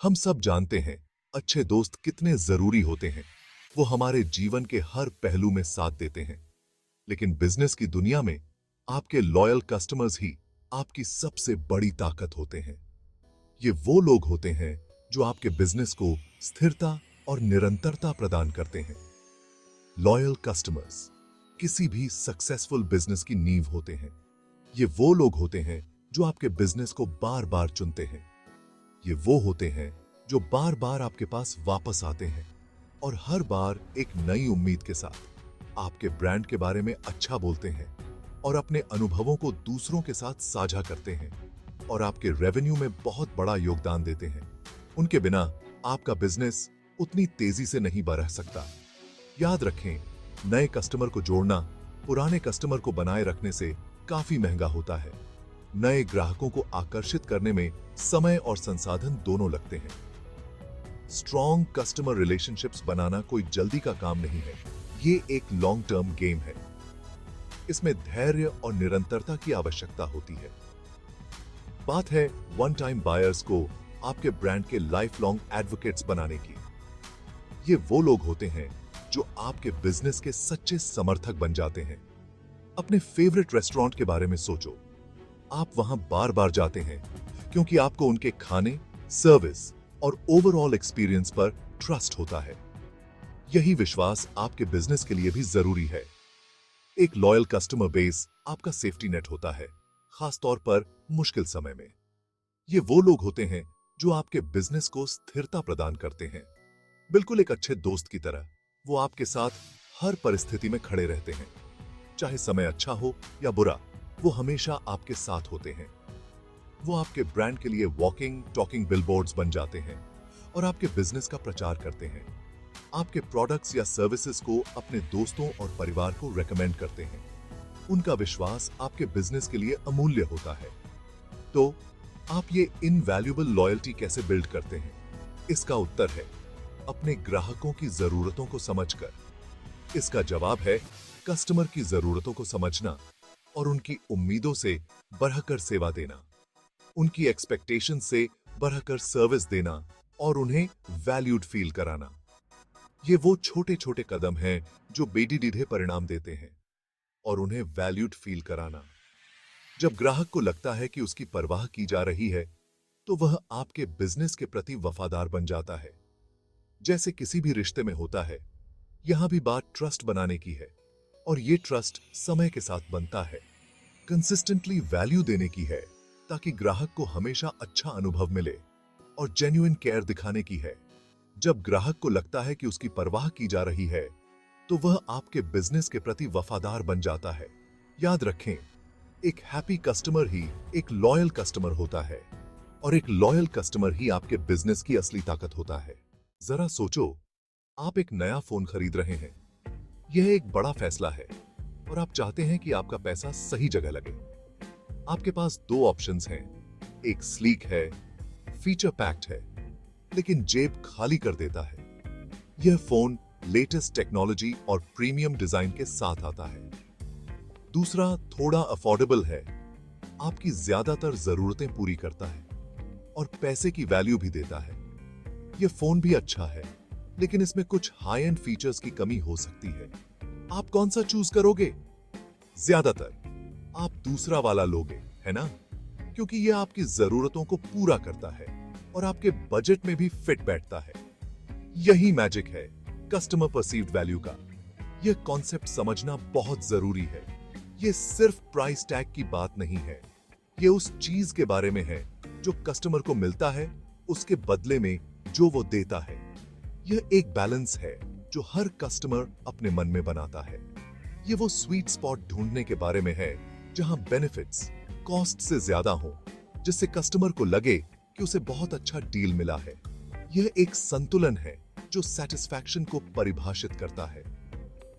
हम सब जानते हैं अच्छे दोस्त कितने जरूरी होते हैं। वो हमारे जीवन के हर पहलू में साथ देते हैं। लेकिन बिजनेस की दुनिया में आपके लॉयल कस्टमर्स ही आपकी सबसे बड़ी ताकत होते हैं। ये वो लोग होते हैं जो आपके बिजनेस को स्थिरता और निरंतरता प्रदान करते हैं। लॉयल कस्टमर्स किसी भी सक्सेसफुल बिजनेस की नींव होते हैं। ये वो लोग होते हैं जो आपके बिजनेस को बार बार चुनते हैं। ये वो होते हैं जो बार बार आपके पास वापस आते हैं और हर बार एक नई उम्मीद के साथ आपके ब्रांड के बारे में अच्छा बोलते हैं और अपने अनुभवों को दूसरों के साथ साझा करते हैं और आपके रेवेन्यू में बहुत बड़ा योगदान देते हैं। उनके बिना आपका बिजनेस उतनी तेजी से नहीं बढ़ सकता। याद रखें, नए कस्टमर को जोड़ना पुराने कस्टमर को बनाए रखने से काफी महंगा होता है। नए ग्राहकों को आकर्षित करने में समय और संसाधन दोनों लगते हैं। स्ट्रॉन्ग कस्टमर रिलेशनशिप्स बनाना कोई जल्दी का काम नहीं है। ये एक लॉन्ग टर्म गेम है। इसमें धैर्य और निरंतरता की आवश्यकता होती है। बात है वन टाइम बायर्स को आपके ब्रांड के लाइफ लॉन्ग एडवोकेट्स बनाने की। ये वो लोग होते हैं जो आपके बिजनेस के सच्चे समर्थक बन जाते हैं। अपने फेवरेट रेस्टोरेंट के बारे में सोचो। आप वहां बार बार जाते हैं क्योंकि आपको उनके खाने, सर्विस और ओवरऑल एक्सपीरियंस पर ट्रस्ट होता है। यही विश्वास आपके बिजनेस के लिए भी जरूरी है। एक लॉयल कस्टमर बेस आपका सेफ्टी नेट होता है, खास तौर पर मुश्किल समय में। ये वो लोग होते हैं जो आपके बिजनेस को स्थिरता प्रदान करते हैं। बिल्कुल एक अच्छे दोस्त की तरह वो आपके साथ हर परिस्थिति में खड़े रहते हैं। चाहे समय अच्छा हो या बुरा, वो हमेशा आपके साथ होते हैं। वो आपके ब्रांड के लिए वॉकिंग टॉकिंग बिलबोर्ड्स बन जाते हैं और आपके बिजनेस का प्रचार करते हैं। आपके प्रोडक्ट्स या सर्विसेज को अपने दोस्तों और परिवार को रेकमेंड करते हैं। उनका विश्वास आपके बिजनेस के लिए अमूल्य होता है। तो आप ये इनवैल्यूएबल लॉयल्टी कैसे बिल्ड करते हैं? इसका उत्तर है अपने ग्राहकों की जरूरतों को समझकर। इसका जवाब है कस्टमर की जरूरतों को समझना और उनकी उम्मीदों से बढ़कर सेवा देना, उनकी एक्सपेक्टेशन से बढ़कर सर्विस देना और उन्हें वैल्यूड फील कराना। ये वो छोटे छोटे कदम हैं जो बेडीडीधे परिणाम देते हैं। और उन्हें वैल्यूड फील कराना, जब ग्राहक को लगता है कि उसकी परवाह की जा रही है, तो वह आपके बिजनेस के प्रति वफादार बन जाता है। जैसे किसी भी रिश्ते में होता है, यहां भी बात ट्रस्ट बनाने की है और ये ट्रस्ट समय के साथ बनता है। कंसिस्टेंटली वैल्यू देने की है ताकि ग्राहक को हमेशा अच्छा अनुभव मिले और जेन्युइन केयर दिखाने की है। जब ग्राहक को लगता है कि उसकी परवाह की जा रही है, तो वह आपके बिजनेस के प्रति वफादार बन जाता है। याद रखें, एक हैप्पी कस्टमर ही एक लॉयल कस्टमर होता है और एक लॉयल कस्टमर ही आपके बिजनेस की असली ताकत होता है। जरा सोचो, आप एक नया फोन खरीद रहे हैं। यह एक बड़ा फैसला है और आप चाहते हैं कि आपका पैसा सही जगह लगे। आपके पास दो ऑप्शंस हैं। एक स्लीक है, फीचर पैक्ड है, लेकिन जेब खाली कर देता है। यह फोन लेटेस्ट टेक्नोलॉजी और प्रीमियम डिजाइन के साथ आता है। दूसरा थोड़ा अफोर्डेबल है, आपकी ज्यादातर जरूरतें पूरी करता है और पैसे की वैल्यू भी देता है। यह फोन भी अच्छा है, लेकिन इसमें कुछ हाई एंड फीचर्स की कमी हो सकती है। आप कौन सा चूज करोगे? ज्यादातर आप दूसरा वाला लोगे, है ना? क्योंकि यह आपकी जरूरतों को पूरा करता है और आपके बजट में भी फिट बैठता है। यही मैजिक है कस्टमर परसीव्ड वैल्यू का। यह कॉन्सेप्ट समझना बहुत जरूरी है। यह सिर्फ प्राइस टैग की बात नहीं है। यह उस चीज के बारे में है जो कस्टमर को मिलता है, उसके बदले में जो वो देता है। यह एक बैलेंस है जो हर कस्टमर अपने मन में बनाता है। यह वो स्वीट स्पॉट ढूंढने के बारे में है जहां बेनिफिट्स कॉस्ट से ज्यादा हो, जिससे कस्टमर को लगे कि उसे बहुत अच्छा डील मिला है। यह एक संतुलन है जो सैटिस्फैक्शन को परिभाषित करता है।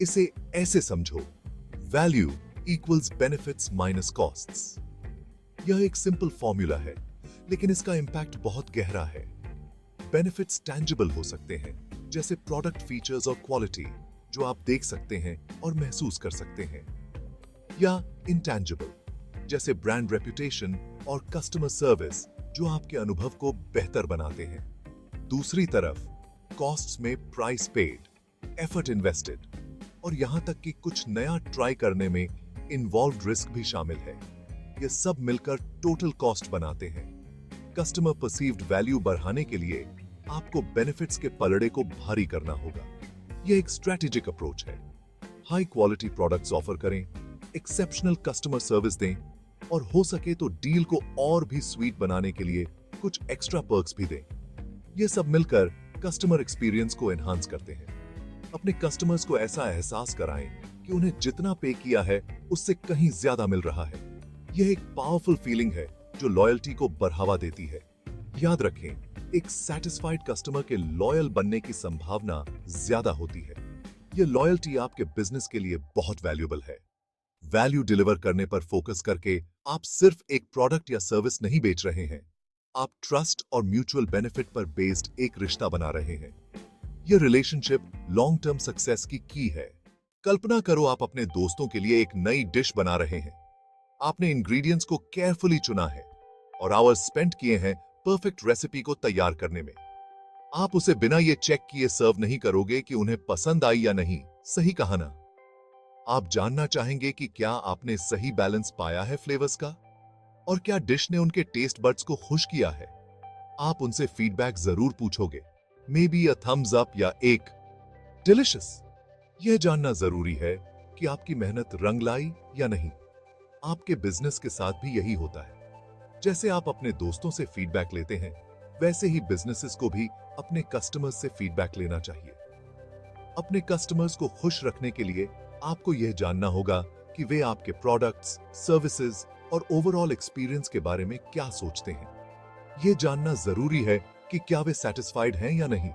इसे ऐसे समझो, value equals benefits minus costs. यह एक सिंपल फॉर्मूला है, लेकिन इसका इंपैक्ट बहुत गहरा है। बेनिफिट्स टैंजिबल हो सकते हैं, जैसे प्रोडक्ट फीचर्स और क्वालिटी जो आप देख सकते हैं और महसूस कर सकते हैं, या इंटैंजिबल जैसे ब्रांड रेपुटेशन और कस्टमर सर्विस जो आपके अनुभव को बेहतर बनाते हैं। दूसरी तरफ कॉस्ट्स में प्राइस पेड, एफर्ट इन्वेस्टेड और यहां तक कि कुछ नया ट्राई करने में इन्वॉल्व्ड रिस्क भी शामिल है। ये सब मिलकर टोटल कॉस्ट बनाते हैं। कस्टमर परसीव्ड वैल्यू बढ़ाने के लिए आपको बेनिफिट्स के पलड़े को भारी करना होगा। यह एक स्ट्रेटेजिक अप्रोच है। हाई क्वालिटी प्रोडक्ट्स ऑफर करें, एक्सेप्शनल कस्टमर सर्विस दें और हो सके तो डील को और भी स्वीट बनाने के लिए कुछ एक्स्ट्रा पर्क्स भी दें। ये सब मिलकर कस्टमर एक्सपीरियंस को एनहांस करते हैं। अपने कस्टमर्स को ऐसा एहसास कराएं कि उन्हें जितना पे किया है उससे कहीं ज्यादा मिल रहा है। यह एक पावरफुल फीलिंग है जो लॉयल्टी को बढ़ावा देती है। याद रखें, एक सैटिस्फाइड कस्टमर के लॉयल बनने की संभावना ज्यादा होती है। यह लॉयल्टी आपके बिजनेस के लिए बहुत वैल्यूएबल है। वैल्यू डिलीवर करने पर फोकस करके आप सिर्फ एक प्रोडक्ट या सर्विस नहीं बेच रहे हैं, आप ट्रस्ट और म्यूचुअल बेनिफिट पर बेस्ड एक रिश्ता बना रहे हैं। यह रिलेशनशिप लॉन्ग टर्म सक्सेस की है। कल्पना करो आप अपने दोस्तों के लिए एक नई डिश बना रहे हैं। आपने इंग्रेडिएंट्स को केयरफुली चुना है और आवर्स स्पेंड किए हैं परफेक्ट रेसिपी को तैयार करने में। आप उसे बिना ये चेक किए सर्व नहीं करोगे कि उन्हें पसंद आई या नहीं। सही कहा ना? आप जानना चाहेंगे कि क्या आपने सही बैलेंस पाया है फ्लेवर्स का, और क्या डिश ने उनके टेस्ट बड्स को खुश किया है। आप उनसे फीडबैक जरूर पूछोगे, may be a thumbs up या एक डिलिशियस। यह जानना जरूरी है कि आपकी मेहनत रंग लाई या नहीं। आपके बिजनेस के साथ भी यही होता है। जैसे आप अपने दोस्तों से फीडबैक लेते हैं, वैसे ही बिजनेसेस को भी अपने कस्टमर्स से फीडबैक लेना चाहिए। अपने कस्टमर्स को खुश रखने के लिए आपको यह जानना होगा कि वे आपके प्रोडक्ट्स, सर्विसेज और ओवरऑल एक्सपीरियंस के बारे में क्या सोचते हैं। यह जानना जरूरी है कि क्या वे सेटिस्फाइड हैं या नहीं।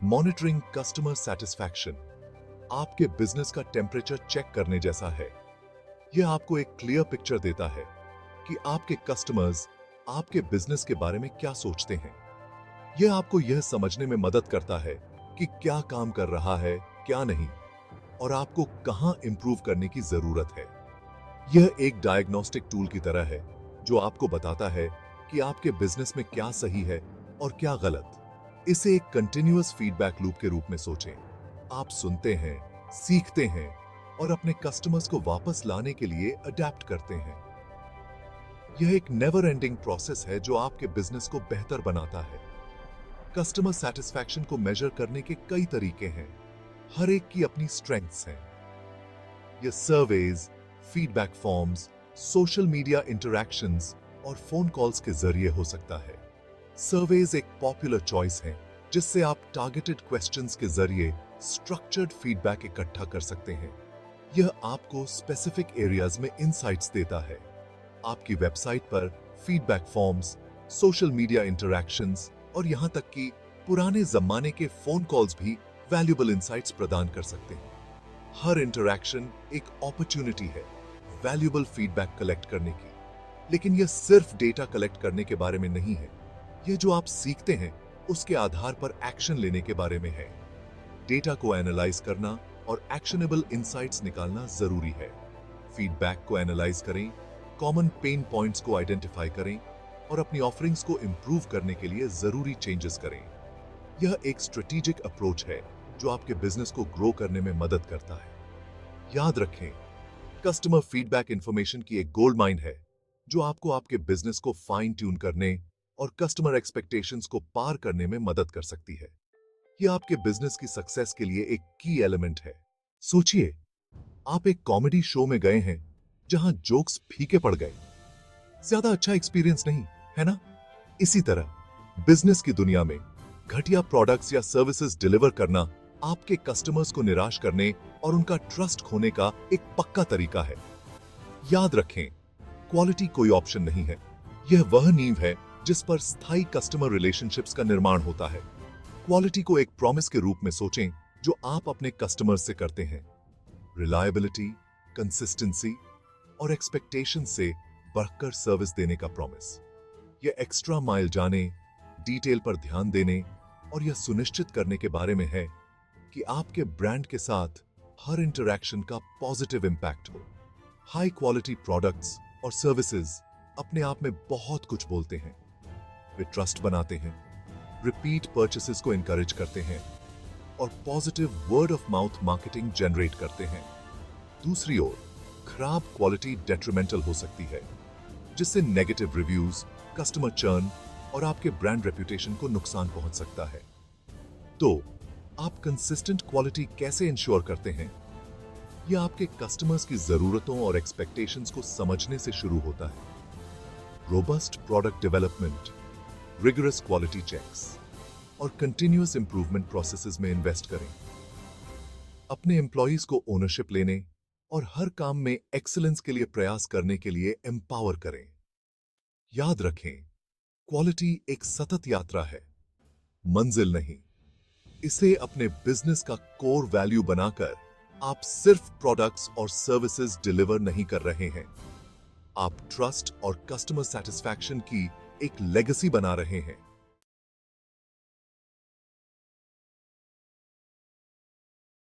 मॉनिटरिंग कस्टमर सेटिस्फैक्शन आपके बिजनेस का टेम्परेचर चेक करने जैसा है। यह आपको एक क्लियर पिक्चर देता है कि आपके कस्टमर्स आपके बिजनेस के बारे में क्या सोचते हैं। यह आपको यह समझने में मदद करता है कि क्या काम कर रहा है, क्या नहीं, और आपको कहां इंप्रूव करने की जरूरत है। यह एक डायग्नोस्टिक टूल की तरह है जो आपको बताता है कि आपके बिजनेस में क्या सही है और क्या गलत। इसे एक कंटिन्यूअस फीडबैक लूप के रूप में सोचें। आप सुनते हैं, सीखते हैं और अपने कस्टमर्स को वापस लाने के लिए अडेप्ट करते हैं। यह एक नेवर एंडिंग प्रोसेस है जो आपके बिजनेस को बेहतर बनाता है। कस्टमर सेटिस्फैक्शन को मेजर करने के कई तरीके हैं। हर एक की अपनी स्ट्रेंथ्स हैं। यह surveys, feedback forms, social media interactions और फोन कॉल्स के जरिए हो सकता है। सर्वेज एक पॉपुलर चॉइस है जिससे आप टारगेटेड क्वेश्चंस के जरिए स्ट्रक्चर्ड फीडबैक इकट्ठा कर सकते हैं। यह आपको स्पेसिफिक एरियाज में इनसाइट्स देता है। आपकी वेबसाइट पर feedback forms, social media interactions और यहां तक कि पुराने जमाने के फोन कॉल्स भी वैल्यूएबल इनसाइट्स प्रदान कर सकते हैं। हर इंटरैक्शन एक अपॉर्चुनिटी है वैल्यूएबल फीडबैक कलेक्ट करने की। लेकिन यह सिर्फ डेटा कलेक्ट करने के बारे में नहीं है। यह जो आप सीखते हैं उसके आधार पर एक्शन लेने के बारे में है। डेटा को एनालाइज करना और एक्शनेबल इनसाइट्स निकालना जरूरी है। फीडबैक को एनालाइज करें, कॉमन पेन पॉइंट्स को आइडेंटिफाई करें और अपनी ऑफरिंग्स को इंप्रूव करने के लिए जरूरी चेंजेस करें। यह एक स्ट्रेटेजिक अप्रोच है जो आपके बिजनेस को ग्रो करने में मदद करता है। याद रखें, कस्टमर फीडबैक इंफॉर्मेशन की एक गोल्ड माइन है जो आपको आपके बिजनेस को फाइन ट्यून करने और कस्टमर एक्सपेक्टेशंस को पार करने में मदद कर सकती है। यह आपके बिजनेस की सक्सेस के लिए एक की एलिमेंट है। सोचिए, आप एक कॉमेडी शो में गए हैं जहां जोक्स फीके पड़ गए। ज्यादा अच्छा एक्सपीरियंस नहीं है ना? इसी तरह बिजनेस की दुनिया में घटिया प्रोडक्ट्स या सर्विसेज डिलीवर करना आपके कस्टमर्स को निराश करने और उनका ट्रस्ट खोने का एक पक्का तरीका है। याद रखें, क्वालिटी कोई ऑप्शन नहीं है। यह वह नींव है जिस पर स्थायी कस्टमर रिलेशनशिप्स का निर्माण होता है। क्वालिटी को एक प्रॉमिस के रूप में सोचें जो आप अपने कस्टमर्स से करते हैं। रिलायबिलिटी, कंसिस्टेंसी और एक्सपेक्टेशन से बढ़कर सर्विस देने का प्रॉमिस। यह एक्स्ट्रा माइल जाने, डिटेल पर ध्यान देने और यह सुनिश्चित करने के बारे में है कि आपके ब्रांड के साथ हर इंटरैक्शन का पॉजिटिव इंपैक्ट हो। हाई क्वालिटी प्रोडक्ट्स और सर्विसेज अपने आप में बहुत कुछ बोलते हैं। वे ट्रस्ट बनाते हैं, रिपीट परचेसेस को इनकरेज करते हैं और positive word of mouth marketing generate करते हैं। दूसरी ओर खराब क्वालिटी डेट्रीमेंटल हो सकती है, जिससे नेगेटिव रिव्यूज, कस्टमर चर्न और आपके ब्रांड रेप्यूटेशन को नुकसान पहुंच सकता है। तो आप कंसिस्टेंट क्वालिटी कैसे इंश्योर करते हैं? यह आपके कस्टमर्स की जरूरतों और एक्सपेक्टेशंस को समझने से शुरू होता है। Robust product development, rigorous quality checks और कंटिन्यूअस इंप्रूवमेंट प्रोसेसेस में इन्वेस्ट करें। अपने एम्प्लॉयज को ओनरशिप लेने और हर काम में एक्सीलेंस के लिए प्रयास करने के लिए एम्पावर करें। याद रखें, क्वालिटी एक सतत यात्रा है, मंजिल नहीं। इसे अपने बिजनेस का कोर वैल्यू बनाकर आप सिर्फ प्रोडक्ट्स और सर्विसेज डिलीवर नहीं कर रहे हैं, आप ट्रस्ट और कस्टमर सेटिस्फैक्शन की एक लेगेसी बना रहे हैं।